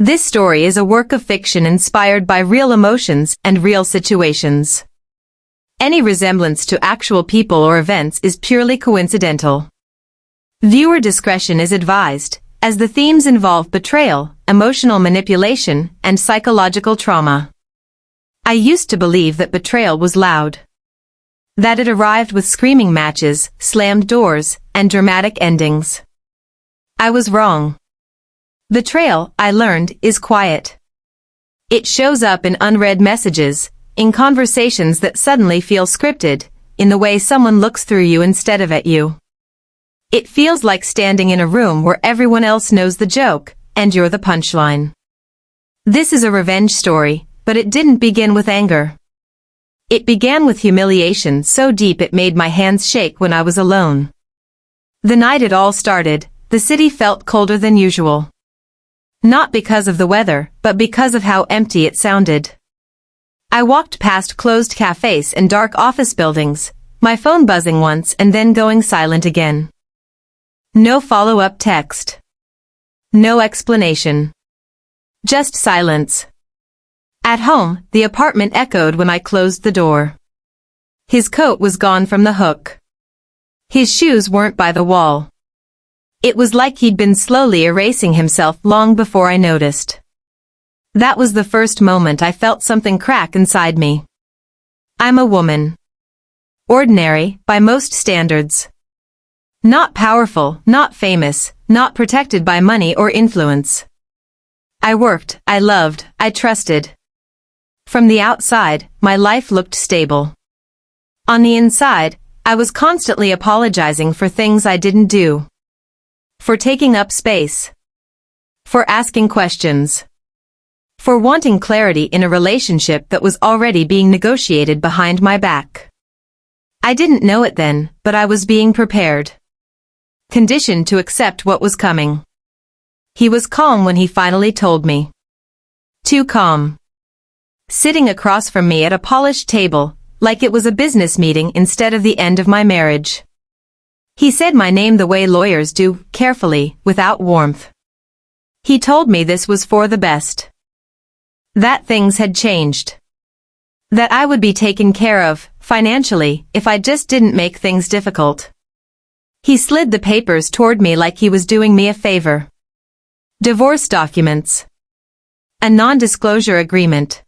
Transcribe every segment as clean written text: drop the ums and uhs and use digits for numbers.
This story is a work of fiction inspired by real emotions and real situations. Any resemblance to actual people or events is purely coincidental. Viewer discretion is advised, as the themes involve betrayal, emotional manipulation, and psychological trauma. I used to believe that betrayal was loud. That it arrived with screaming matches, slammed doors, and dramatic endings. I was wrong. Betrayal, I learned, is quiet. It shows up in unread messages, in conversations that suddenly feel scripted, in the way someone looks through you instead of at you. It feels like standing in a room where everyone else knows the joke, and you're the punchline. This is a revenge story, but it didn't begin with anger. It began with humiliation so deep it made my hands shake when I was alone. The night it all started, the city felt colder than usual. Not because of the weather, but because of how empty it sounded. I walked past closed cafes and dark office buildings, my phone buzzing once and then going silent again. No follow-up text. No explanation. Just silence. At home, the apartment echoed when I closed the door. His coat was gone from the hook. His shoes weren't by the wall. It was like he'd been slowly erasing himself long before I noticed. That was the first moment I felt something crack inside me. I'm a woman. Ordinary, by most standards. Not powerful, not famous, not protected by money or influence. I worked, I loved, I trusted. From the outside, my life looked stable. On the inside, I was constantly apologizing for things I didn't do. For taking up space. For asking questions. For wanting clarity in a relationship that was already being negotiated behind my back. I didn't know it then, but I was being prepared. Conditioned to accept what was coming. He was calm when he finally told me. Too calm. Sitting across from me at a polished table, like it was a business meeting instead of the end of my marriage. He said my name the way lawyers do, carefully, without warmth. He told me this was for the best. That things had changed. That I would be taken care of, financially, if I just didn't make things difficult. He slid the papers toward me like he was doing me a favor. Divorce documents. A non-disclosure agreement.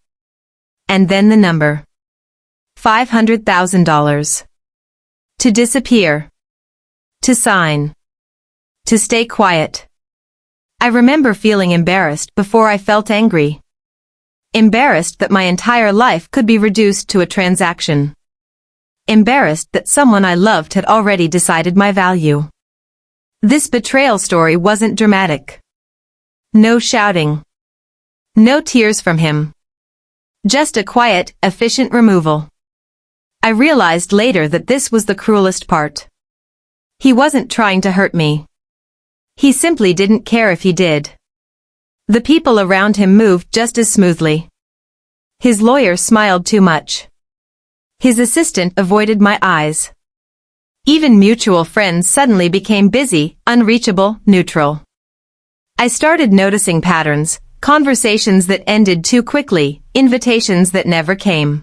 And then the number. $500,000. To disappear. To sign. To stay quiet. I remember feeling embarrassed before I felt angry. Embarrassed that my entire life could be reduced to a transaction. Embarrassed that someone I loved had already decided my value. This betrayal story wasn't dramatic. No shouting. No tears from him. Just a quiet, efficient removal. I realized later that this was the cruelest part. He wasn't trying to hurt me. He simply didn't care if he did. The people around him moved just as smoothly. His lawyer smiled too much. His assistant avoided my eyes. Even mutual friends suddenly became busy, unreachable, neutral. I started noticing patterns, conversations that ended too quickly, invitations that never came.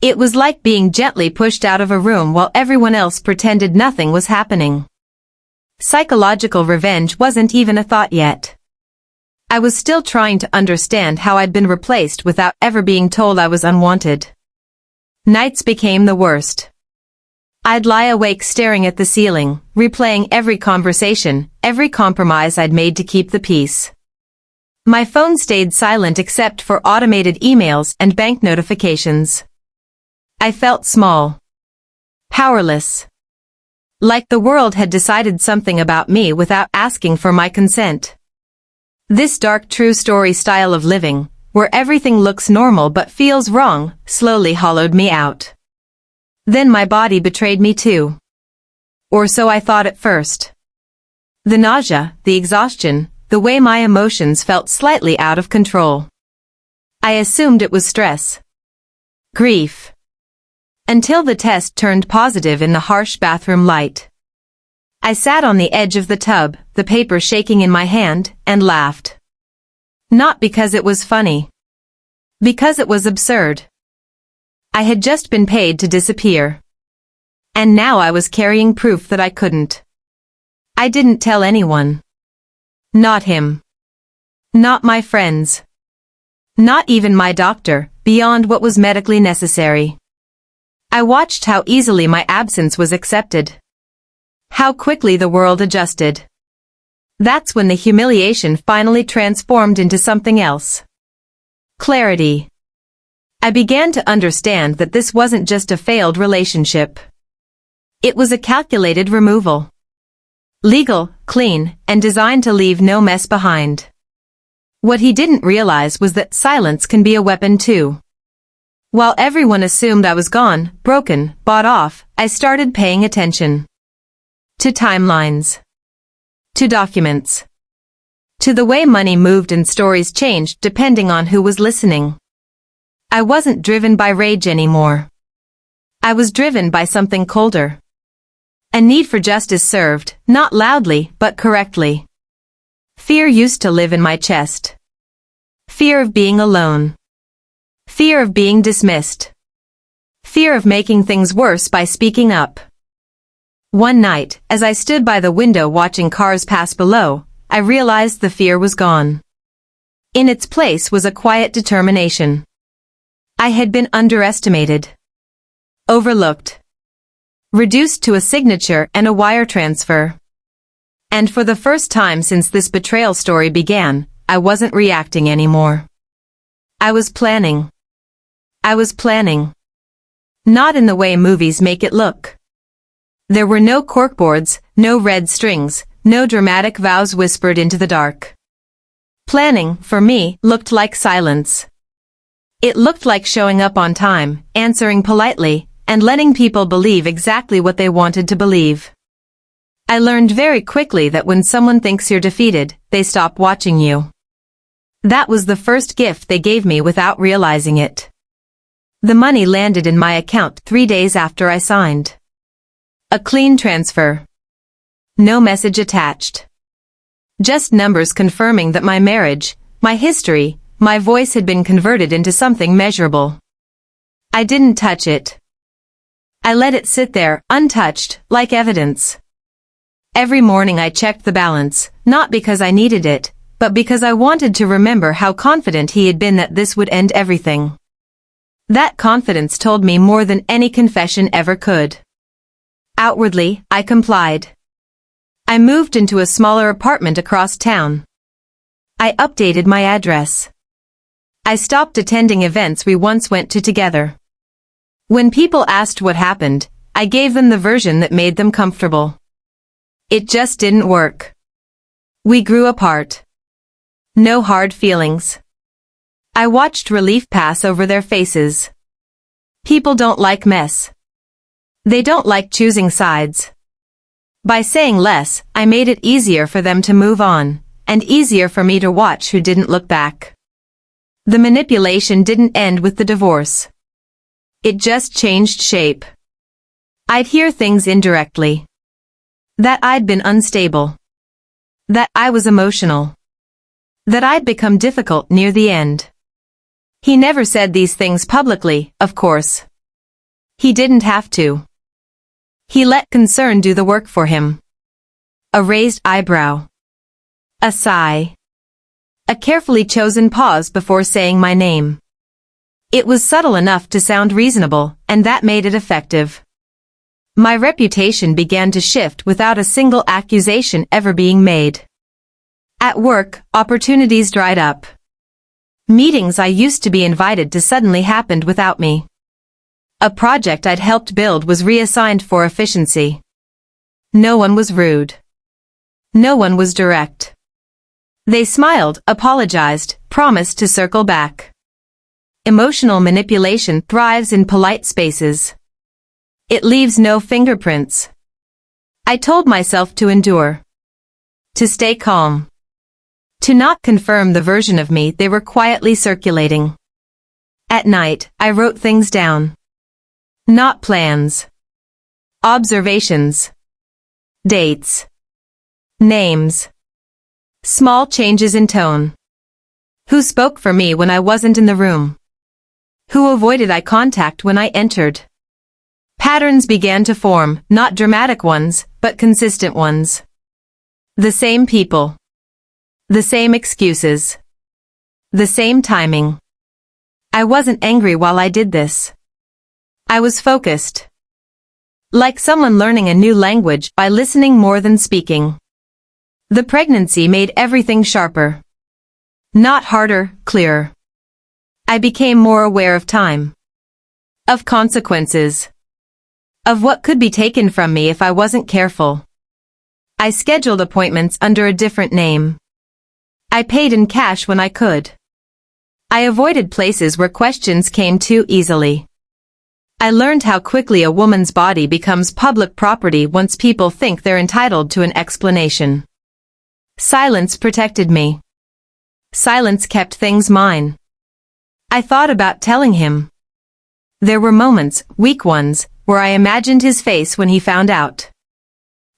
It was like being gently pushed out of a room while everyone else pretended nothing was happening. Psychological revenge wasn't even a thought yet. I was still trying to understand how I'd been replaced without ever being told I was unwanted. Nights became the worst. I'd lie awake staring at the ceiling, replaying every conversation, every compromise I'd made to keep the peace. My phone stayed silent except for automated emails and bank notifications. I felt small. Powerless. Like the world had decided something about me without asking for my consent. This dark true story style of living, where everything looks normal but feels wrong, slowly hollowed me out. Then my body betrayed me too. Or so I thought at first. The nausea, the exhaustion, the way my emotions felt slightly out of control. I assumed it was stress. Grief. Until the test turned positive in the harsh bathroom light. I sat on the edge of the tub, the paper shaking in my hand, and laughed. Not because it was funny. Because it was absurd. I had just been paid to disappear. And now I was carrying proof that I couldn't. I didn't tell anyone. Not him. Not my friends. Not even my doctor, beyond what was medically necessary. I watched how easily my absence was accepted. How quickly the world adjusted. That's when the humiliation finally transformed into something else. Clarity. I began to understand that this wasn't just a failed relationship. It was a calculated removal. Legal, clean, and designed to leave no mess behind. What he didn't realize was that silence can be a weapon too. While everyone assumed I was gone, broken, bought off, I started paying attention. To timelines. To documents. To the way money moved and stories changed depending on who was listening. I wasn't driven by rage anymore. I was driven by something colder. A need for justice served, not loudly, but correctly. Fear used to live in my chest. Fear of being alone. Fear of being dismissed. Fear of making things worse by speaking up. One night, as I stood by the window watching cars pass below, I realized the fear was gone. In its place was a quiet determination. I had been underestimated. Overlooked. Reduced to a signature and a wire transfer. And for the first time since this betrayal story began, I wasn't reacting anymore. I was planning. I was planning. Not in the way movies make it look. There were no corkboards, no red strings, no dramatic vows whispered into the dark. Planning, for me, looked like silence. It looked like showing up on time, answering politely, and letting people believe exactly what they wanted to believe. I learned very quickly that when someone thinks you're defeated, they stop watching you. That was the first gift they gave me without realizing it. The money landed in my account 3 days after I signed. A clean transfer. No message attached. Just numbers confirming that my marriage, my history, my voice had been converted into something measurable. I didn't touch it. I let it sit there, untouched, like evidence. Every morning I checked the balance, not because I needed it, but because I wanted to remember how confident he had been that this would end everything. That confidence told me more than any confession ever could. Outwardly, I complied. I moved into a smaller apartment across town. I updated my address. I stopped attending events we once went to together. When people asked what happened, I gave them the version that made them comfortable. It just didn't work. We grew apart. No hard feelings. I watched relief pass over their faces. People don't like mess. They don't like choosing sides. By saying less, I made it easier for them to move on, and easier for me to watch who didn't look back. The manipulation didn't end with the divorce. It just changed shape. I'd hear things indirectly. That I'd been unstable. That I was emotional. That I'd become difficult near the end. He never said these things publicly, of course. He didn't have to. He let concern do the work for him. A raised eyebrow. A sigh. A carefully chosen pause before saying my name. It was subtle enough to sound reasonable, and that made it effective. My reputation began to shift without a single accusation ever being made. At work, opportunities dried up. Meetings I used to be invited to suddenly happened without me. A project I'd helped build was reassigned for efficiency. No one was rude. No one was direct. They smiled, apologized, promised to circle back. Emotional manipulation thrives in polite spaces. It leaves no fingerprints. I told myself to endure. To stay calm. To not confirm the version of me they were quietly circulating. At night, I wrote things down. Not plans. Observations. Dates. Names. Small changes in tone. Who spoke for me when I wasn't in the room? Who avoided eye contact when I entered? Patterns began to form, not dramatic ones, but consistent ones. The same people. The same excuses. The same timing. I wasn't angry while I did this. I was focused. Like someone learning a new language by listening more than speaking. The pregnancy made everything sharper. Not harder, clearer. I became more aware of time. Of consequences. Of what could be taken from me if I wasn't careful. I scheduled appointments under a different name. I paid in cash when I could. I avoided places where questions came too easily. I learned how quickly a woman's body becomes public property once people think they're entitled to an explanation. Silence protected me. Silence kept things mine. I thought about telling him. There were moments, weak ones, where I imagined his face when he found out.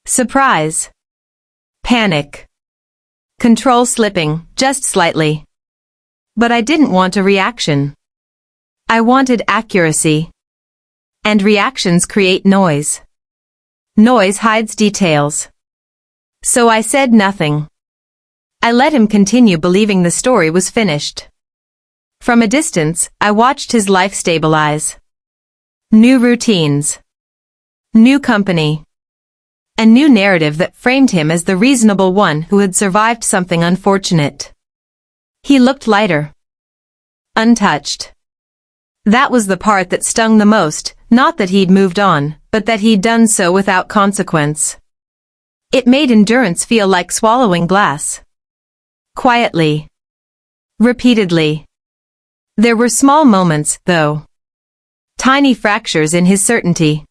Surprise. Panic. Control slipping, just slightly. But I didn't want a reaction. I wanted accuracy. And reactions create noise. Noise hides details. So I said nothing. I let him continue believing the story was finished. From a distance, I watched his life stabilize. New routines. New company. A new narrative that framed him as the reasonable one who had survived something unfortunate. He looked lighter. Untouched. That was the part that stung the most, not that he'd moved on, but that he'd done so without consequence. It made endurance feel like swallowing glass. Quietly. Repeatedly. There were small moments, though. Tiny fractures in his certainty.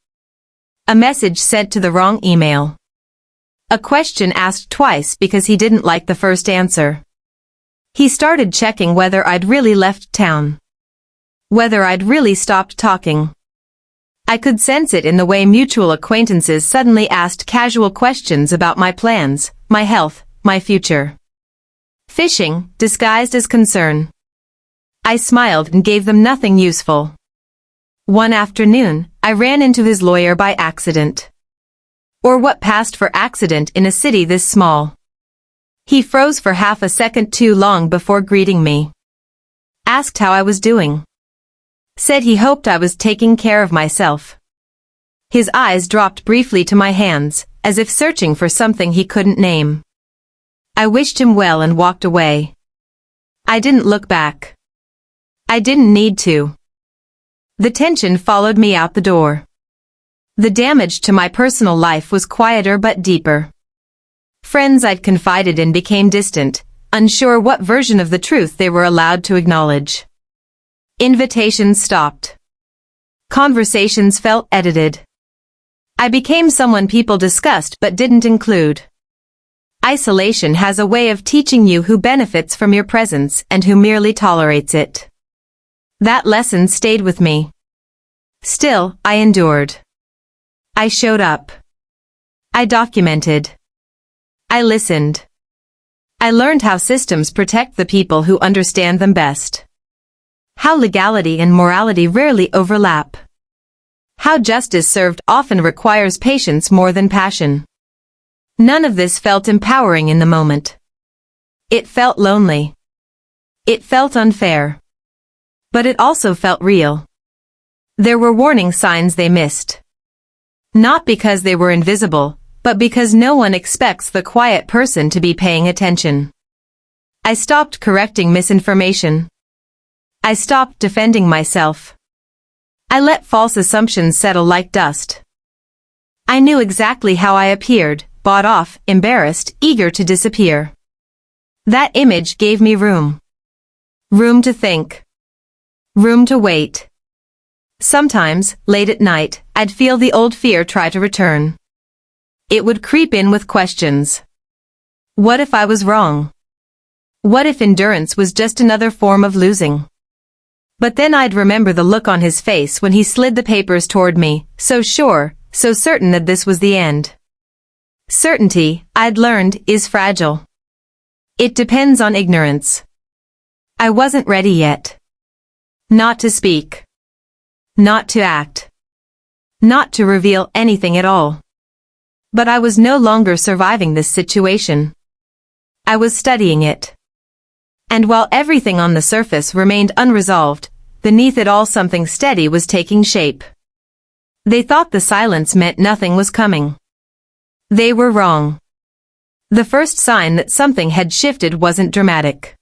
A message sent to the wrong email. A question asked twice because he didn't like the first answer. He started checking whether I'd really left town. Whether I'd really stopped talking. I could sense it in the way mutual acquaintances suddenly asked casual questions about my plans, my health, my future. Fishing, disguised as concern. I smiled and gave them nothing useful. One afternoon, I ran into his lawyer by accident. Or what passed for accident in a city this small. He froze for half a second too long before greeting me. Asked how I was doing. Said he hoped I was taking care of myself. His eyes dropped briefly to my hands, as if searching for something he couldn't name. I wished him well and walked away. I didn't look back. I didn't need to. The tension followed me out the door. The damage to my personal life was quieter but deeper. Friends I'd confided in became distant, unsure what version of the truth they were allowed to acknowledge. Invitations stopped. Conversations felt edited. I became someone people discussed but didn't include. Isolation has a way of teaching you who benefits from your presence and who merely tolerates it. That lesson stayed with me. Still, I endured. I showed up. I documented. I listened. I learned how systems protect the people who understand them best. How legality and morality rarely overlap. How justice served often requires patience more than passion. None of this felt empowering in the moment. It felt lonely. It felt unfair. But it also felt real. There were warning signs they missed. Not because they were invisible, but because no one expects the quiet person to be paying attention. I stopped correcting misinformation. I stopped defending myself. I let false assumptions settle like dust. I knew exactly how I appeared, bought off, embarrassed, eager to disappear. That image gave me room. Room to think. Room to wait. Sometimes, late at night, I'd feel the old fear try to return. It would creep in with questions. What if I was wrong? What if endurance was just another form of losing? But then I'd remember the look on his face when he slid the papers toward me, so sure, so certain that this was the end. Certainty, I'd learned, is fragile. It depends on ignorance. I wasn't ready yet. Not to speak. Not to act. Not to reveal anything at all. But I was no longer surviving this situation. I was studying it. And while everything on the surface remained unresolved, beneath it all something steady was taking shape. They thought the silence meant nothing was coming. They were wrong. The first sign that something had shifted wasn't dramatic.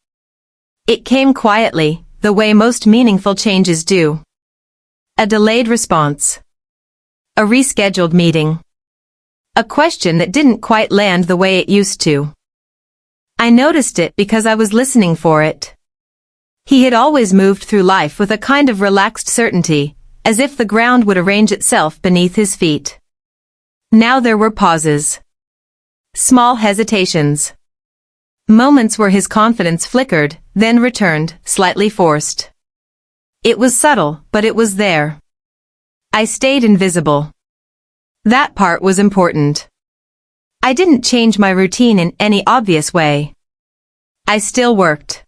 It came quietly, the way most meaningful changes do. A delayed response. A rescheduled meeting. A question that didn't quite land the way it used to. I noticed it because I was listening for it. He had always moved through life with a kind of relaxed certainty, as if the ground would arrange itself beneath his feet. Now there were pauses. Small hesitations. Moments where his confidence flickered, then returned, slightly forced. It was subtle, but it was there. I stayed invisible. That part was important. I didn't change my routine in any obvious way. I still worked.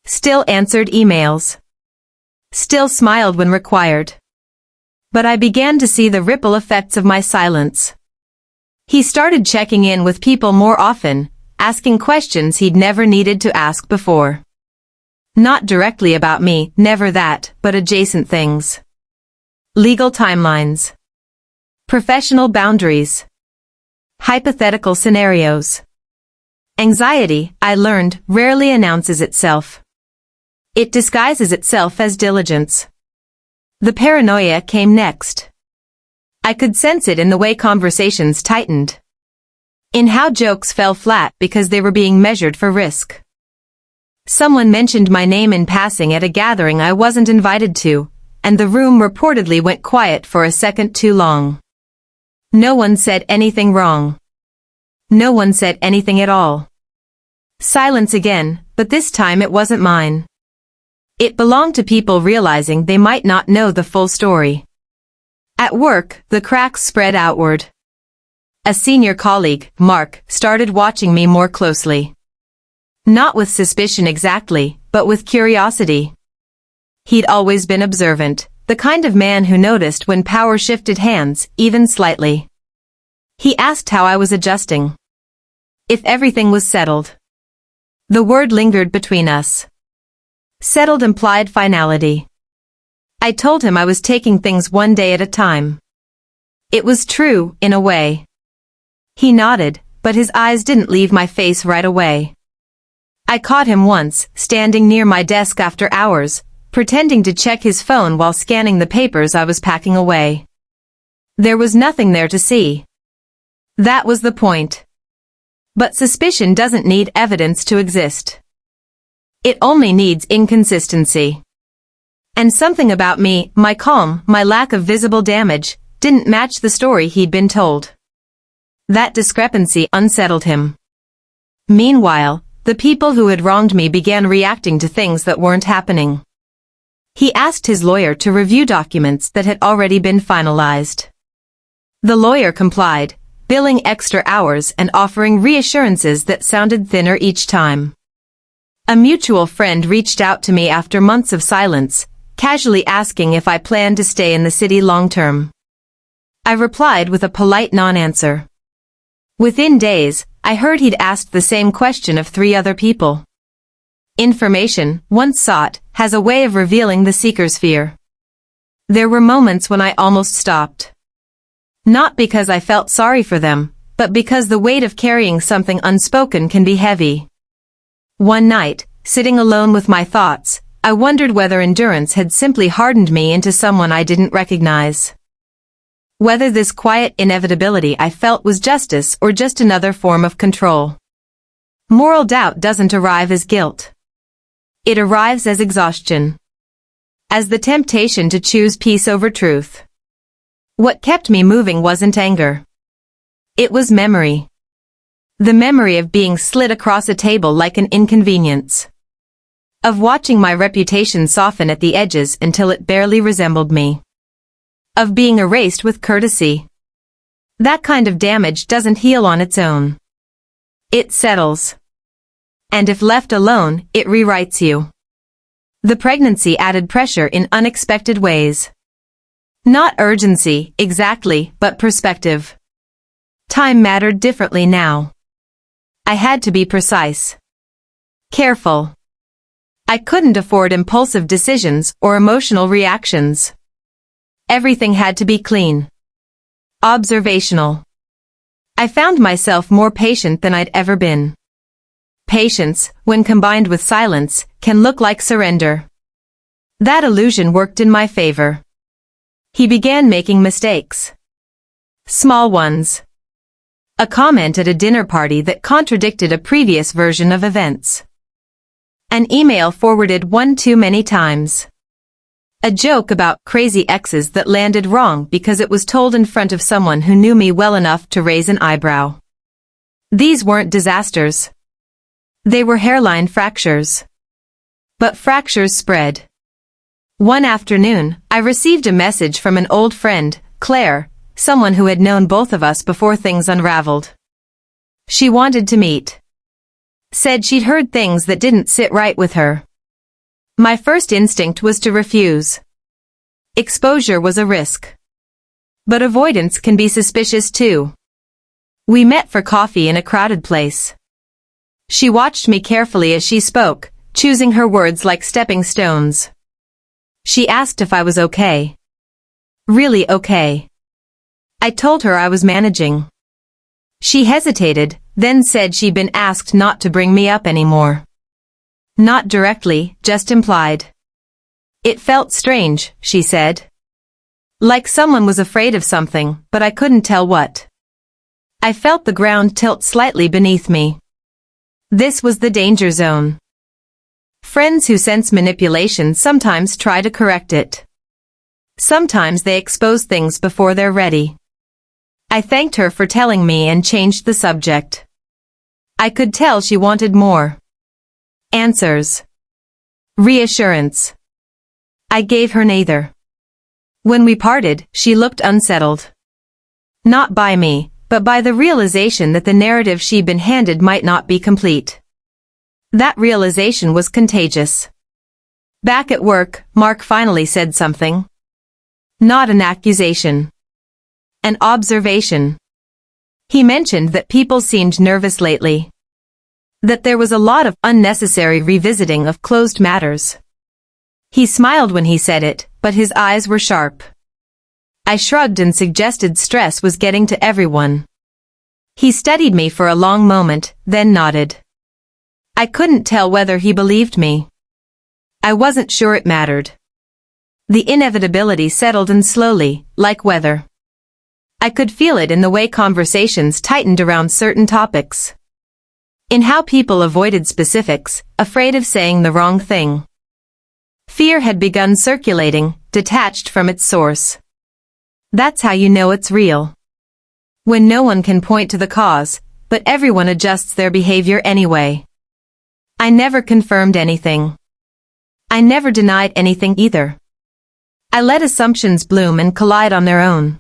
Still answered emails. Still smiled when required. But I began to see the ripple effects of my silence. He started checking in with people more often, asking questions he'd never needed to ask before. Not directly about me, never that, but adjacent things. Legal timelines. Professional boundaries. Hypothetical scenarios. Anxiety, I learned, rarely announces itself. It disguises itself as diligence. The paranoia came next. I could sense it in the way conversations tightened. In how jokes fell flat because they were being measured for risk. Someone mentioned my name in passing at a gathering I wasn't invited to, and the room reportedly went quiet for a second too long. No one said anything wrong. No one said anything at all. Silence again, but this time it wasn't mine. It belonged to people realizing they might not know the full story. At work, the cracks spread outward. A senior colleague, Mark, started watching me more closely. Not with suspicion exactly, but with curiosity. He'd always been observant, the kind of man who noticed when power shifted hands, even slightly. He asked how I was adjusting. If everything was settled. The word lingered between us. Settled implied finality. I told him I was taking things one day at a time. It was true, in a way. He nodded, but his eyes didn't leave my face right away. I caught him once, standing near my desk after hours, pretending to check his phone while scanning the papers I was packing away. There was nothing there to see. That was the point. But suspicion doesn't need evidence to exist. It only needs inconsistency. And something about me, my calm, my lack of visible damage, didn't match the story he'd been told. That discrepancy unsettled him. Meanwhile, the people who had wronged me began reacting to things that weren't happening. He asked his lawyer to review documents that had already been finalized. The lawyer complied, billing extra hours and offering reassurances that sounded thinner each time. A mutual friend reached out to me after months of silence, casually asking if I planned to stay in the city long-term. I replied with a polite non-answer. Within days, I heard he'd asked the same question of 3 other people. Information, once sought, has a way of revealing the seeker's fear. There were moments when I almost stopped. Not because I felt sorry for them, but because the weight of carrying something unspoken can be heavy. One night, sitting alone with my thoughts, I wondered whether endurance had simply hardened me into someone I didn't recognize. Whether this quiet inevitability I felt was justice or just another form of control. Moral doubt doesn't arrive as guilt. It arrives as exhaustion. As the temptation to choose peace over truth. What kept me moving wasn't anger. It was memory. The memory of being slid across a table like an inconvenience. Of watching my reputation soften at the edges until it barely resembled me. Of being erased with courtesy. That kind of damage doesn't heal on its own. It settles. And if left alone, it rewrites you. The pregnancy added pressure in unexpected ways. Not urgency, exactly, but perspective. Time mattered differently now. I had to be precise. Careful. I couldn't afford impulsive decisions or emotional reactions. Everything had to be clean. Observational. I found myself more patient than I'd ever been. Patience, when combined with silence, can look like surrender. That illusion worked in my favor. He began making mistakes. Small ones. A comment at a dinner party that contradicted a previous version of events. An email forwarded one too many times. A joke about crazy exes that landed wrong because it was told in front of someone who knew me well enough to raise an eyebrow. These weren't disasters. They were hairline fractures. But fractures spread. One afternoon, I received a message from an old friend, Claire, someone who had known both of us before things unraveled. She wanted to meet. Said she'd heard things that didn't sit right with her. My first instinct was to refuse. Exposure was a risk. But avoidance can be suspicious too. We met for coffee in a crowded place. She watched me carefully as she spoke, choosing her words like stepping stones. She asked if I was okay. Really okay. I told her I was managing. She hesitated, then said she'd been asked not to bring me up anymore. Not directly, just implied. It felt strange, she said. Like someone was afraid of something, but I couldn't tell what. I felt the ground tilt slightly beneath me. This was the danger zone. Friends who sense manipulation sometimes try to correct it. Sometimes they expose things before they're ready. I thanked her for telling me and changed the subject. I could tell she wanted more. Answers. Reassurance. I gave her neither. When we parted, she looked unsettled. Not by me, but by the realization that the narrative she'd been handed might not be complete. That realization was contagious. Back at work, Mark finally said something. Not an accusation. An observation. He mentioned that people seemed nervous lately. That there was a lot of unnecessary revisiting of closed matters. He smiled when he said it, but his eyes were sharp. I shrugged and suggested stress was getting to everyone. He studied me for a long moment, then nodded. I couldn't tell whether he believed me. I wasn't sure it mattered. The inevitability settled in slowly, like weather. I could feel it in the way conversations tightened around certain topics. In how people avoided specifics, afraid of saying the wrong thing. Fear had begun circulating, detached from its source. That's how you know it's real. When no one can point to the cause, but everyone adjusts their behavior anyway. I never confirmed anything. I never denied anything either. I let assumptions bloom and collide on their own.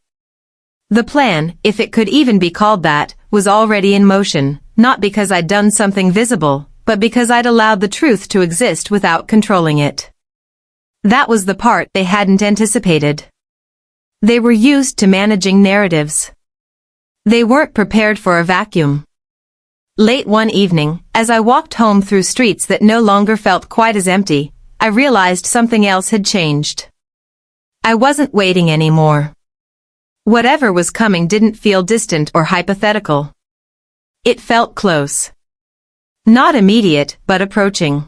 The plan, if it could even be called that, was already in motion, not because I'd done something visible, but because I'd allowed the truth to exist without controlling it. That was the part they hadn't anticipated. They were used to managing narratives. They weren't prepared for a vacuum. Late one evening, as I walked home through streets that no longer felt quite as empty, I realized something else had changed. I wasn't waiting anymore. Whatever was coming didn't feel distant or hypothetical. It felt close. Not immediate, but approaching.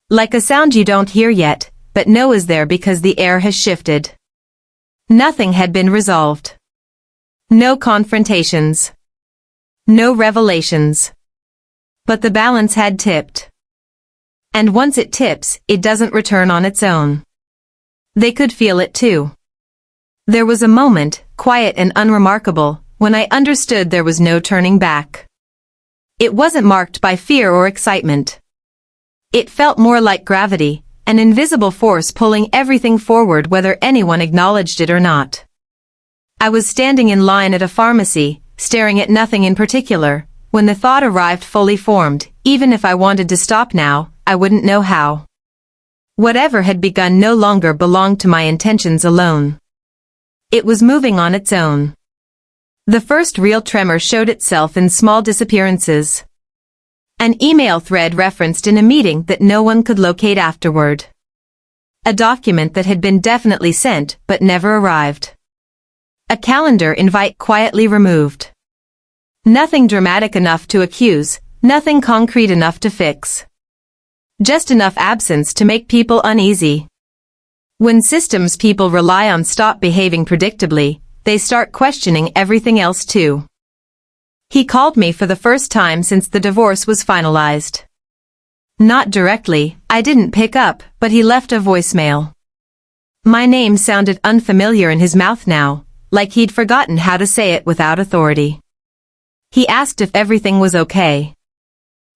Like a sound you don't hear yet, but know is there because the air has shifted. Nothing had been resolved. No confrontations. No revelations. But the balance had tipped. And once it tips, it doesn't return on its own. They could feel it too. There was a moment, quiet and unremarkable, when I understood there was no turning back. It wasn't marked by fear or excitement. It felt more like gravity, an invisible force pulling everything forward whether anyone acknowledged it or not. I was standing in line at a pharmacy, staring at nothing in particular, when the thought arrived fully formed, even if I wanted to stop now, I wouldn't know how. Whatever had begun no longer belonged to my intentions alone. It was moving on its own. The first real tremor showed itself in small disappearances. An email thread referenced in a meeting that no one could locate afterward. A document that had been definitely sent but never arrived. A calendar invite quietly removed. Nothing dramatic enough to accuse, nothing concrete enough to fix. Just enough absence to make people uneasy. When systems people rely on stop behaving predictably, they start questioning everything else too. He called me for the first time since the divorce was finalized. Not directly, I didn't pick up, but he left a voicemail. My name sounded unfamiliar in his mouth now, like he'd forgotten how to say it without authority. He asked if everything was okay.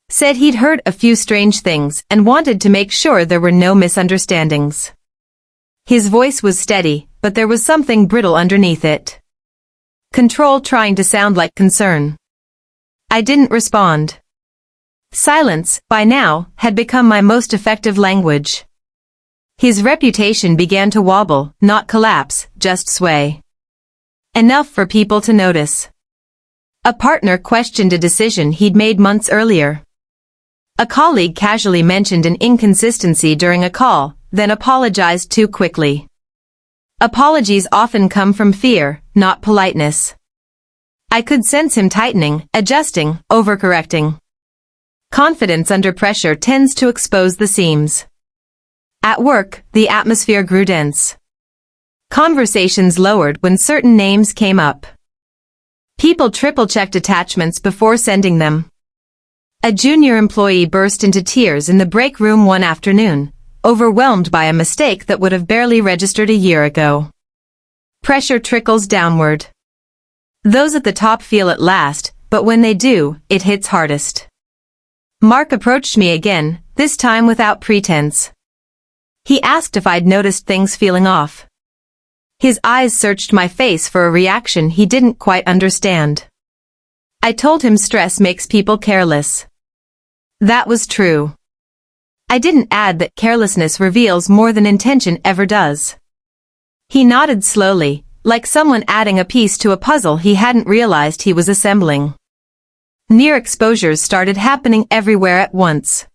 Said he'd heard a few strange things and wanted to make sure there were no misunderstandings. His voice was steady, but there was something brittle underneath it. Control trying to sound like concern. I didn't respond. Silence, by now, had become my most effective language. His reputation began to wobble, not collapse, just sway. Enough for people to notice. A partner questioned a decision he'd made months earlier. A colleague casually mentioned an inconsistency during a call, then apologized too quickly. Apologies often come from fear, not politeness. I could sense him tightening, adjusting, overcorrecting. Confidence under pressure tends to expose the seams. At work, the atmosphere grew dense. Conversations lowered when certain names came up. People triple-checked attachments before sending them. A junior employee burst into tears in the break room one afternoon, overwhelmed by a mistake that would have barely registered a year ago. Pressure trickles downward. Those at the top feel it last, but when they do, it hits hardest. Mark approached me again, this time without pretense. He asked if I'd noticed things feeling off. His eyes searched my face for a reaction he didn't quite understand. I told him stress makes people careless. That was true. I didn't add that carelessness reveals more than intention ever does. He nodded slowly, like someone adding a piece to a puzzle he hadn't realized he was assembling. Near exposures started happening everywhere at once.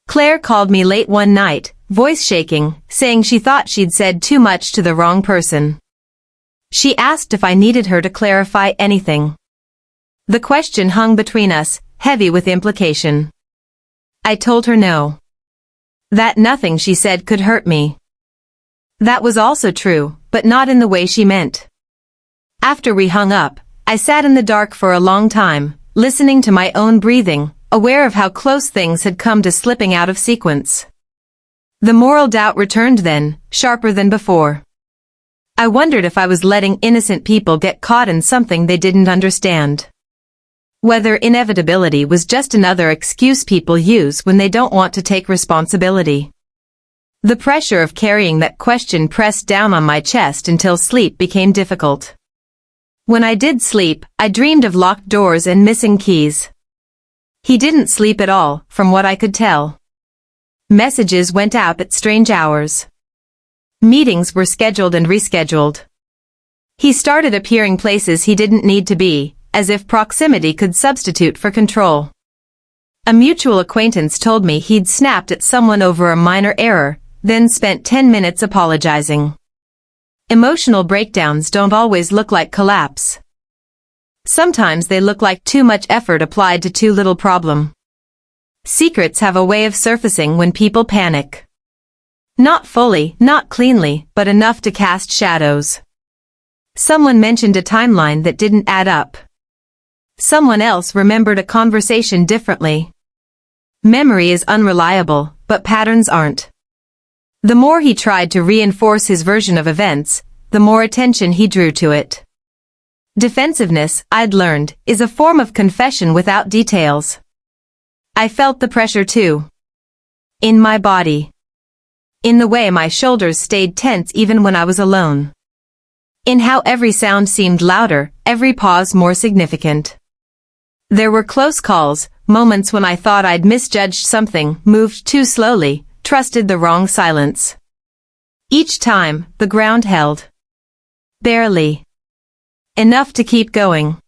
Claire called me late one night, voice shaking, saying she thought she'd said too much to the wrong person. She asked if I needed her to clarify anything. The question hung between us, heavy with implication. I told her no. That nothing she said could hurt me. That was also true, but not in the way she meant. After we hung up, I sat in the dark for a long time, listening to my own breathing, aware of how close things had come to slipping out of sequence. The moral doubt returned then, sharper than before. I wondered if I was letting innocent people get caught in something they didn't understand. Whether inevitability was just another excuse people use when they don't want to take responsibility. The pressure of carrying that question pressed down on my chest until sleep became difficult. When I did sleep, I dreamed of locked doors and missing keys. He didn't sleep at all, from what I could tell. Messages went out at strange hours. Meetings were scheduled and rescheduled. He started appearing places he didn't need to be, as if proximity could substitute for control. A mutual acquaintance told me he'd snapped at someone over a minor error, then spent 10 minutes apologizing. Emotional breakdowns don't always look like collapse. Sometimes they look like too much effort applied to too little problem. Secrets have a way of surfacing when people panic. Not fully, not cleanly, but enough to cast shadows. Someone mentioned a timeline that didn't add up. Someone else remembered a conversation differently. Memory is unreliable, but patterns aren't. The more he tried to reinforce his version of events, the more attention he drew to it. Defensiveness, I'd learned, is a form of confession without details. I felt the pressure too. In my body. In the way my shoulders stayed tense even when I was alone. In how every sound seemed louder, every pause more significant. There were close calls, moments when I thought I'd misjudged something, moved too slowly, trusted the wrong silence. Each time, the ground held. Barely. Enough to keep going.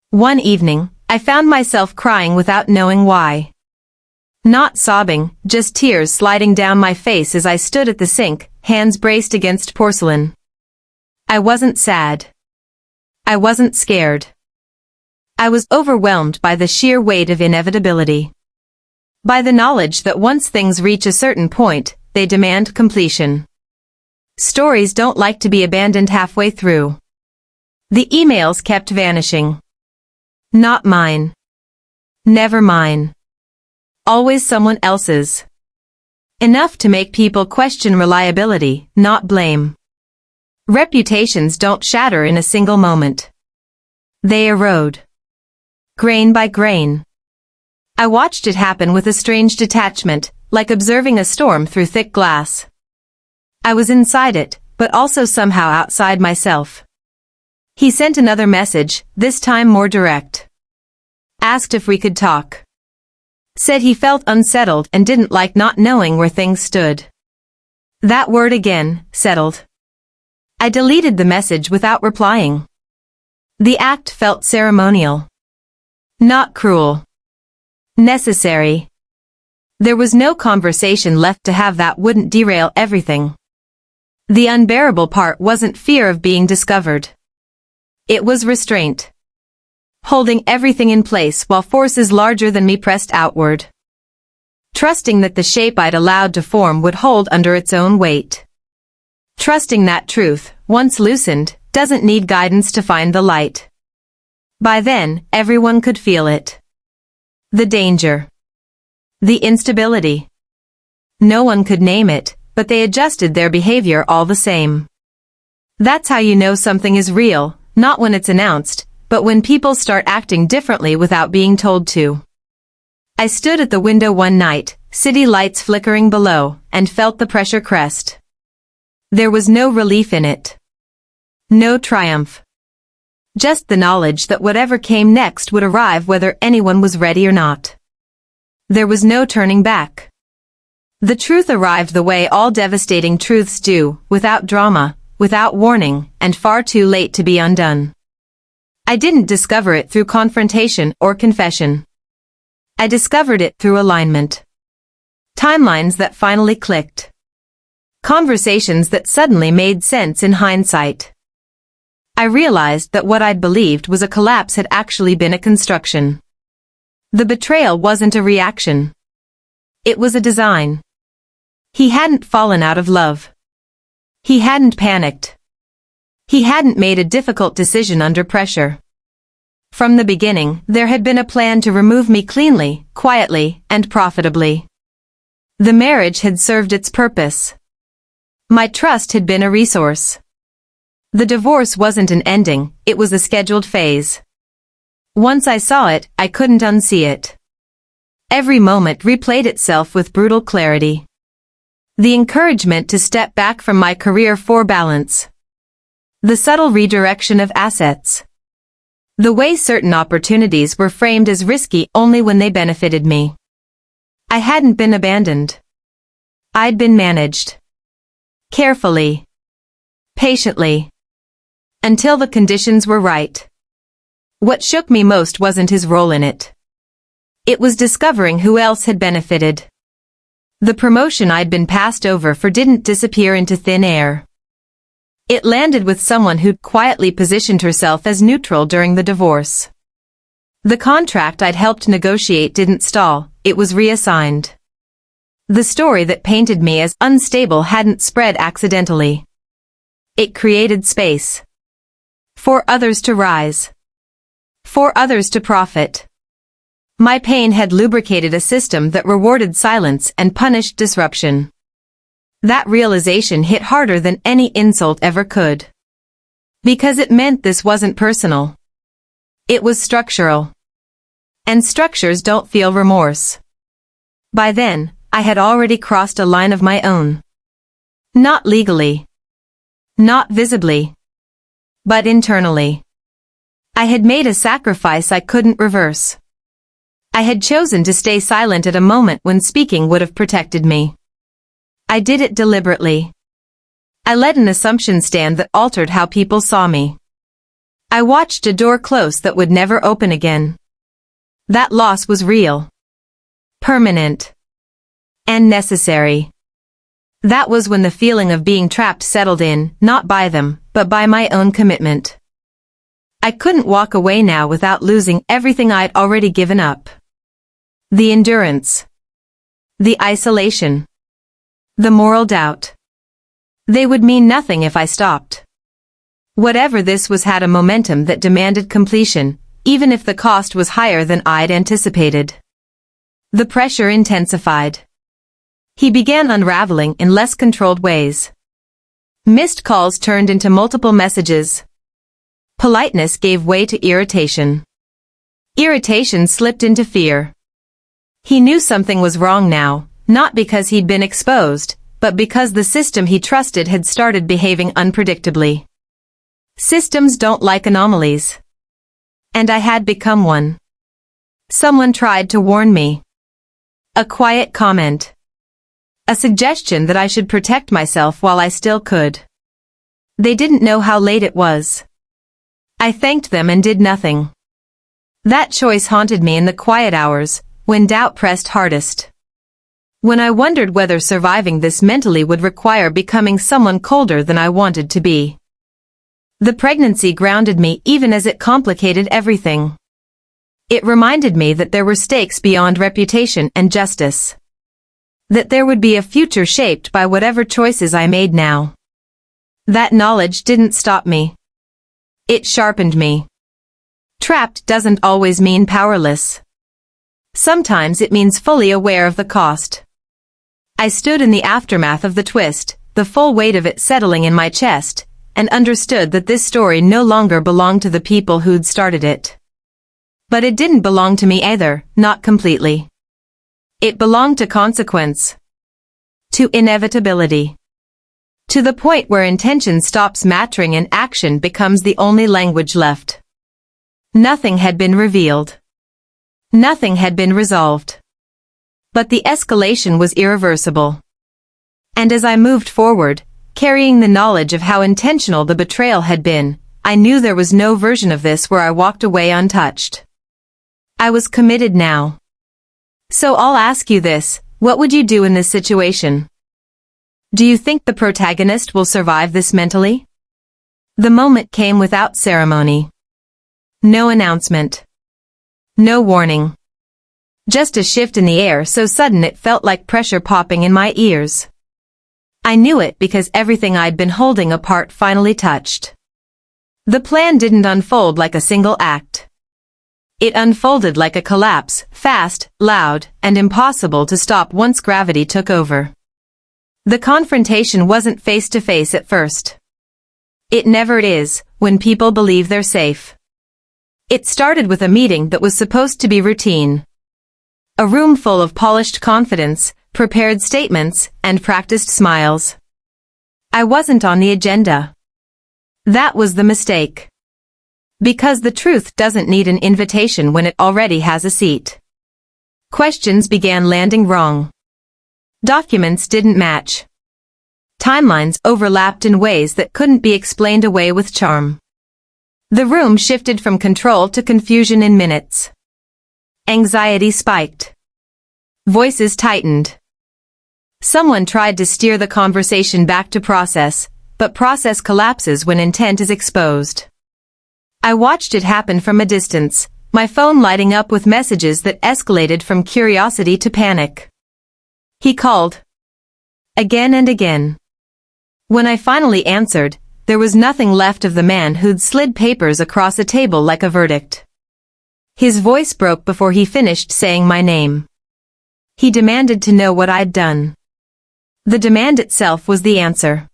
One evening, I found myself crying without knowing why. Not sobbing, just tears sliding down my face as I stood at the sink, hands braced against porcelain. I wasn't sad. I wasn't scared. I was overwhelmed by the sheer weight of inevitability. By the knowledge that once things reach a certain point, they demand completion. Stories don't like to be abandoned halfway through. The emails kept vanishing. Not mine. Never mine. Always someone else's. Enough to make people question reliability, not blame. Reputations don't shatter in a single moment. They erode. Grain by grain. I watched it happen with a strange detachment, like observing a storm through thick glass. I was inside it, but also somehow outside myself. He sent another message, this time more direct. Asked if we could talk. Said he felt unsettled and didn't like not knowing where things stood. That word again, settled. I deleted the message without replying. The act felt ceremonial. Not cruel. Necessary. There was no conversation left to have that wouldn't derail everything. The unbearable part wasn't fear of being discovered. It was restraint. Holding everything in place while forces larger than me pressed outward. Trusting that the shape I'd allowed to form would hold under its own weight. Trusting that truth, once loosened, doesn't need guidance to find the light. By then, everyone could feel it. The danger. The instability. No one could name it, but they adjusted their behavior all the same. That's how you know something is real, not when it's announced, but when people start acting differently without being told to. I stood at the window one night, city lights flickering below, and felt the pressure crest. There was no relief in it. No triumph. Just the knowledge that whatever came next would arrive whether anyone was ready or not. There was no turning back. The truth arrived the way all devastating truths do, without drama, without warning, and far too late to be undone. I didn't discover it through confrontation or confession. I discovered it through alignment. Timelines that finally clicked. Conversations that suddenly made sense in hindsight. I realized that what I'd believed was a collapse had actually been a construction. The betrayal wasn't a reaction. It was a design. He hadn't fallen out of love. He hadn't panicked. He hadn't made a difficult decision under pressure. From the beginning, there had been a plan to remove me cleanly, quietly, and profitably. The marriage had served its purpose. My trust had been a resource. The divorce wasn't an ending, it was a scheduled phase. Once I saw it, I couldn't unsee it. Every moment replayed itself with brutal clarity. The encouragement to step back from my career for balance. The subtle redirection of assets. The way certain opportunities were framed as risky only when they benefited me. I hadn't been abandoned. I'd been managed. Carefully. Patiently. Until the conditions were right. What shook me most wasn't his role in it. It was discovering who else had benefited. The promotion I'd been passed over for didn't disappear into thin air. It landed with someone who'd quietly positioned herself as neutral during the divorce. The contract I'd helped negotiate didn't stall, it was reassigned. The story that painted me as unstable hadn't spread accidentally. It created space. For others to rise. For others to profit. My pain had lubricated a system that rewarded silence and punished disruption. That realization hit harder than any insult ever could. Because it meant this wasn't personal. It was structural. And structures don't feel remorse. By then, I had already crossed a line of my own. Not legally. Not visibly. But internally. I had made a sacrifice I couldn't reverse. I had chosen to stay silent at a moment when speaking would have protected me. I did it deliberately. I let an assumption stand that altered how people saw me. I watched a door close that would never open again. That loss was real, permanent, and necessary. That was when the feeling of being trapped settled in, not by them, but by my own commitment. I couldn't walk away now without losing everything I'd already given up. The endurance. The isolation. The moral doubt. They would mean nothing if I stopped. Whatever this was had a momentum that demanded completion, even if the cost was higher than I'd anticipated. The pressure intensified. He began unraveling in less controlled ways. Missed calls turned into multiple messages. Politeness gave way to irritation. Irritation slipped into fear. He knew something was wrong now, not because he'd been exposed, but because the system he trusted had started behaving unpredictably. Systems don't like anomalies. And I had become one. Someone tried to warn me. A quiet comment. A suggestion that I should protect myself while I still could. They didn't know how late it was. I thanked them and did nothing. That choice haunted me in the quiet hours, when doubt pressed hardest. When I wondered whether surviving this mentally would require becoming someone colder than I wanted to be. The pregnancy grounded me even as it complicated everything. It reminded me that there were stakes beyond reputation and justice. That there would be a future shaped by whatever choices I made now. That knowledge didn't stop me. It sharpened me. Trapped doesn't always mean powerless. Sometimes it means fully aware of the cost. I stood in the aftermath of the twist, the full weight of it settling in my chest, and understood that this story no longer belonged to the people who'd started it. But it didn't belong to me either, not completely. It belonged to consequence. To inevitability. To the point where intention stops mattering and action becomes the only language left. Nothing had been revealed. Nothing had been resolved. But the escalation was irreversible. And as I moved forward, carrying the knowledge of how intentional the betrayal had been, I knew there was no version of this where I walked away untouched. I was committed now. So I'll ask you this, what would you do in this situation? Do you think the protagonist will survive this mentally? The moment came without ceremony. No announcement. No warning. Just a shift in the air so sudden it felt like pressure popping in my ears. I knew it because everything I'd been holding apart finally touched. The plan didn't unfold like a single act. It unfolded like a collapse, fast, loud, and impossible to stop once gravity took over. The confrontation wasn't face-to-face at first. It never is, when people believe they're safe. It started with a meeting that was supposed to be routine. A room full of polished confidence, prepared statements, and practiced smiles. I wasn't on the agenda. That was the mistake. Because the truth doesn't need an invitation when it already has a seat. Questions began landing wrong. Documents didn't match. Timelines overlapped in ways that couldn't be explained away with charm. The room shifted from control to confusion in minutes. Anxiety spiked. Voices tightened. Someone tried to steer the conversation back to process, but process collapses when intent is exposed. I watched it happen from a distance, my phone lighting up with messages that escalated from curiosity to panic. He called. Again and again. When I finally answered, there was nothing left of the man who'd slid papers across a table like a verdict. His voice broke before he finished saying my name. He demanded to know what I'd done. The demand itself was the answer.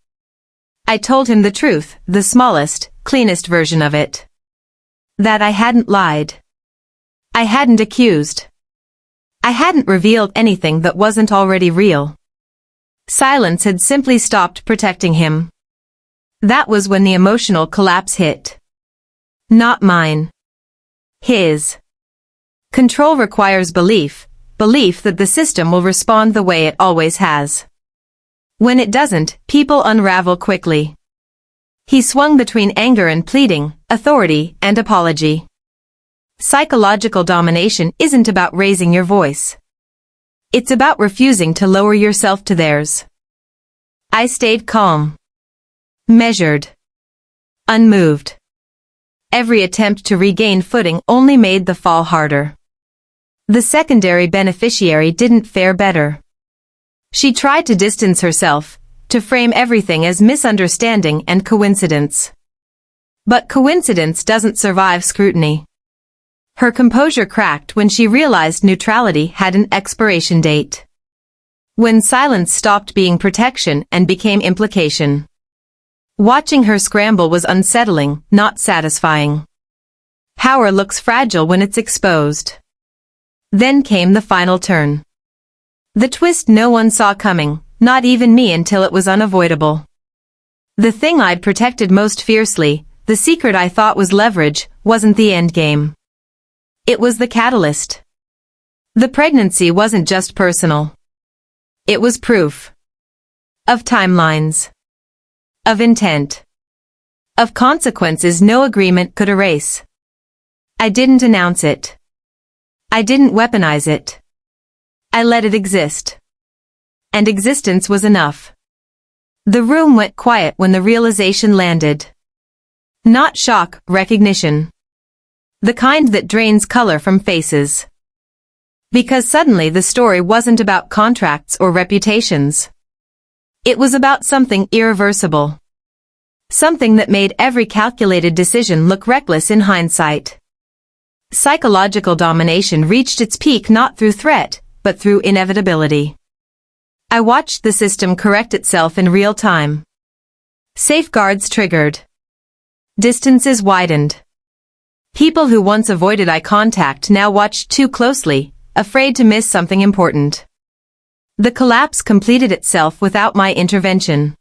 I told him the truth, the smallest, cleanest version of it. That I hadn't lied. I hadn't accused. I hadn't revealed anything that wasn't already real. Silence had simply stopped protecting him. That was when the emotional collapse hit. Not mine. His. Control requires belief, belief that the system will respond the way it always has. When it doesn't, people unravel quickly. He swung between anger and pleading, authority and apology. Psychological domination isn't about raising your voice. It's about refusing to lower yourself to theirs. I stayed calm. Measured. Unmoved. Every attempt to regain footing only made the fall harder. The secondary beneficiary didn't fare better. She tried to distance herself, to frame everything as misunderstanding and coincidence. But coincidence doesn't survive scrutiny. Her composure cracked when she realized neutrality had an expiration date. When silence stopped being protection and became implication. Watching her scramble was unsettling, not satisfying. Power looks fragile when it's exposed. Then came the final turn. The twist no one saw coming, not even me, until it was unavoidable. The thing I'd protected most fiercely, the secret I thought was leverage, wasn't the endgame. It was the catalyst. The pregnancy wasn't just personal. It was proof. Of timelines. Of intent. Of consequences no agreement could erase. I didn't announce it. I didn't weaponize it. I let it exist. And existence was enough. The room went quiet when the realization landed. Not shock, recognition. The kind that drains color from faces. Because suddenly the story wasn't about contracts or reputations. It was about something irreversible. Something that made every calculated decision look reckless in hindsight. Psychological domination reached its peak not through threat, but through inevitability. I watched the system correct itself in real time. Safeguards triggered. Distances widened. People who once avoided eye contact now watched too closely, afraid to miss something important. The collapse completed itself without my intervention.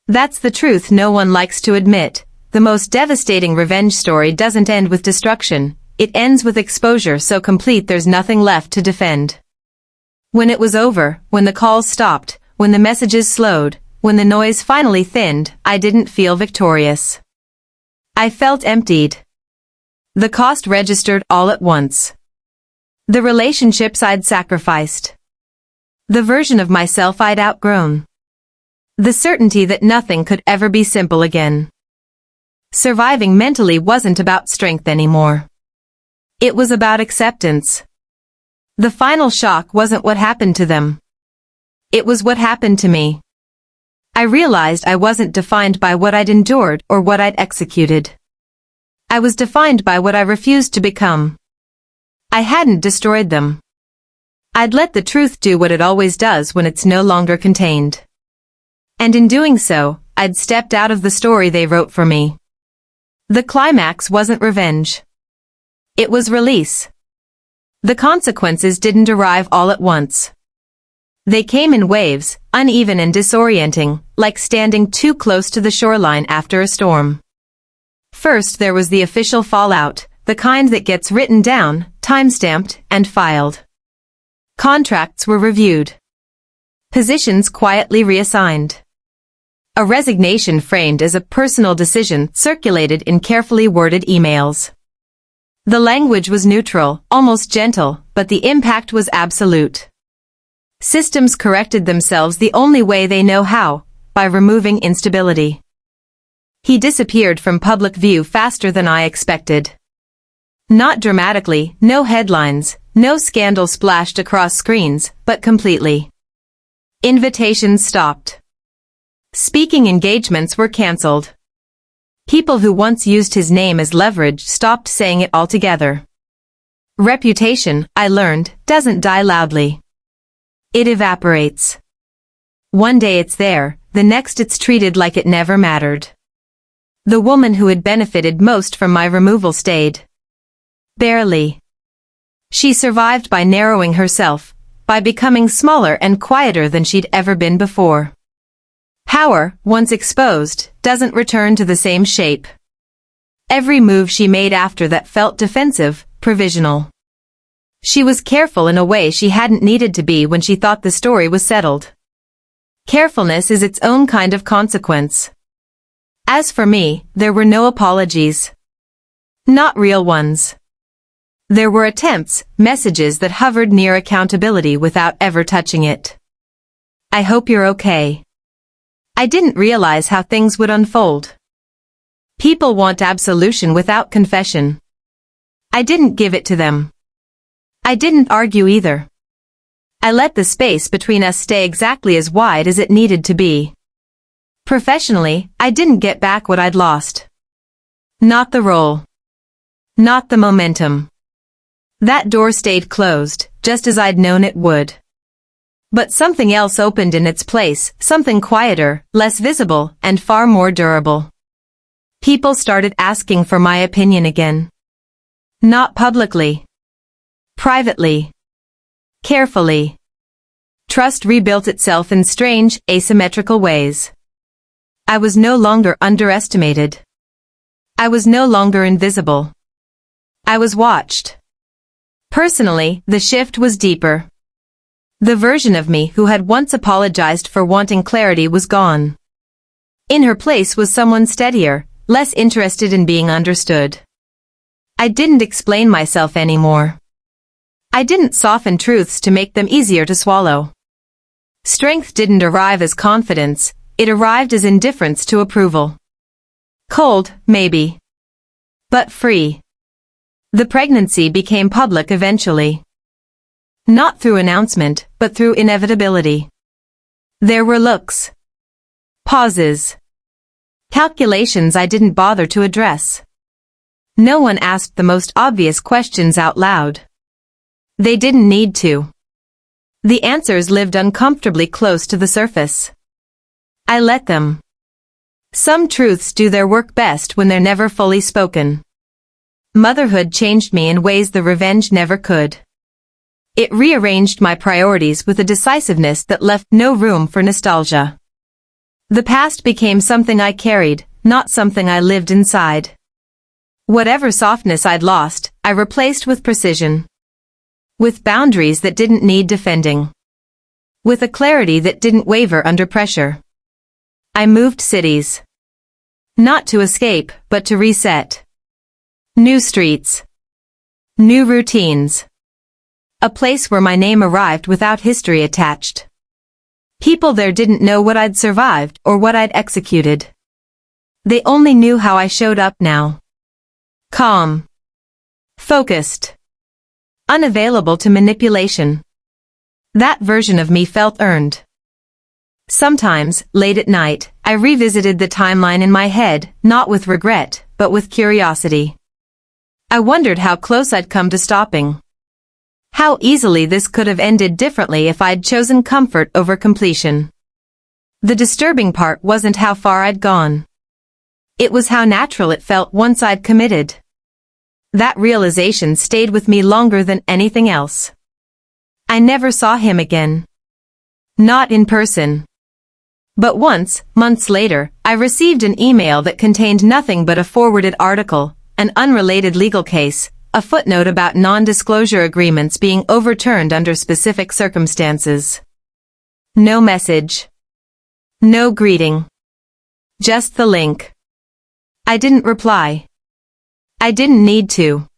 That's the truth no one likes to admit. The most devastating revenge story doesn't end with destruction. It ends with exposure so complete there's nothing left to defend. When it was over, when the calls stopped, when the messages slowed, when the noise finally thinned, I didn't feel victorious. I felt emptied. The cost registered all at once. The relationships I'd sacrificed. The version of myself I'd outgrown. The certainty that nothing could ever be simple again. Surviving mentally wasn't about strength anymore. It was about acceptance. The final shock wasn't what happened to them. It was what happened to me. I realized I wasn't defined by what I'd endured or what I'd executed. I was defined by what I refused to become. I hadn't destroyed them. I'd let the truth do what it always does when it's no longer contained. And in doing so, I'd stepped out of the story they wrote for me. The climax wasn't revenge. It was release. The consequences didn't arrive all at once. They came in waves, uneven and disorienting, like standing too close to the shoreline after a storm. First there was the official fallout, the kind that gets written down, time-stamped, and filed. Contracts were reviewed. Positions quietly reassigned. A resignation framed as a personal decision circulated in carefully worded emails. The language was neutral, almost gentle, but the impact was absolute. Systems corrected themselves the only way they know how, by removing instability. He disappeared from public view faster than I expected. Not dramatically, no headlines, no scandal splashed across screens, but completely. Invitations stopped. Speaking engagements were cancelled. People who once used his name as leverage stopped saying it altogether. Reputation, I learned, doesn't die loudly. It evaporates. One day it's there, the next it's treated like it never mattered. The woman who had benefited most from my removal stayed. Barely. She survived by narrowing herself, by becoming smaller and quieter than she'd ever been before. Power, once exposed, doesn't return to the same shape. Every move she made after that felt defensive, provisional. She was careful in a way she hadn't needed to be when she thought the story was settled. Carefulness is its own kind of consequence. As for me, there were no apologies. Not real ones. There were attempts, messages that hovered near accountability without ever touching it. I hope you're okay. I didn't realize how things would unfold. People want absolution without confession. I didn't give it to them. I didn't argue either. I let the space between us stay exactly as wide as it needed to be. Professionally, I didn't get back what I'd lost. Not the role. Not the momentum. That door stayed closed, just as I'd known it would. But something else opened in its place, something quieter, less visible, and far more durable. People started asking for my opinion again. Not publicly. Privately. Carefully. Trust rebuilt itself in strange, asymmetrical ways. I was no longer underestimated. I was no longer invisible. I was watched. Personally, the shift was deeper. The version of me who had once apologized for wanting clarity was gone. In her place was someone steadier, less interested in being understood. I didn't explain myself anymore. I didn't soften truths to make them easier to swallow. Strength didn't arrive as confidence, it arrived as indifference to approval. Cold, maybe. But free. The pregnancy became public eventually. Not through announcement, but through inevitability. There were looks. Pauses. Calculations I didn't bother to address. No one asked the most obvious questions out loud. They didn't need to. The answers lived uncomfortably close to the surface. I let them. Some truths do their work best when they're never fully spoken. Motherhood changed me in ways the revenge never could. It rearranged my priorities with a decisiveness that left no room for nostalgia. The past became something I carried, not something I lived inside. Whatever softness I'd lost, I replaced with precision. With boundaries that didn't need defending. With a clarity that didn't waver under pressure. I moved cities. Not to escape, but to reset. New streets. New routines. A place where my name arrived without history attached. People there didn't know what I'd survived or what I'd executed. They only knew how I showed up now. Calm. Focused. Unavailable to manipulation. That version of me felt earned. Sometimes, late at night, I revisited the timeline in my head, not with regret, but with curiosity. I wondered how close I'd come to stopping. How easily this could have ended differently if I'd chosen comfort over completion. The disturbing part wasn't how far I'd gone. It was how natural it felt once I'd committed. That realization stayed with me longer than anything else. I never saw him again. Not in person. But once, months later, I received an email that contained nothing but a forwarded article, an unrelated legal case, a footnote about non-disclosure agreements being overturned under specific circumstances. No message. No greeting. Just the link. I didn't reply. I didn't need to.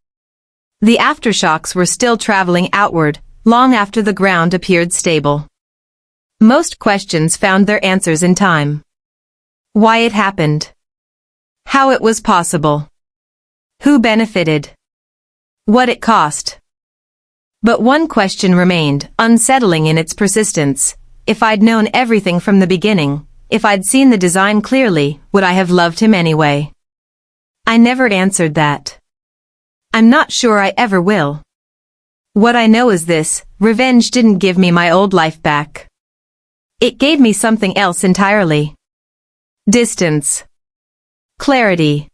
The aftershocks were still traveling outward, long after the ground appeared stable. Most questions found their answers in time. Why it happened. How it was possible. Who benefited. What it cost. But one question remained, unsettling in its persistence. If I'd known everything from the beginning, if I'd seen the design clearly, would I have loved him anyway? I never answered that. I'm not sure I ever will. What I know is this, revenge didn't give me my old life back. It gave me something else entirely. Distance. Clarity.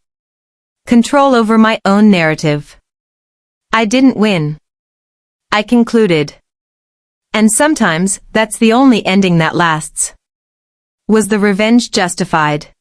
Control over my own narrative. I didn't win. I concluded. And sometimes, that's the only ending that lasts. Was the revenge justified?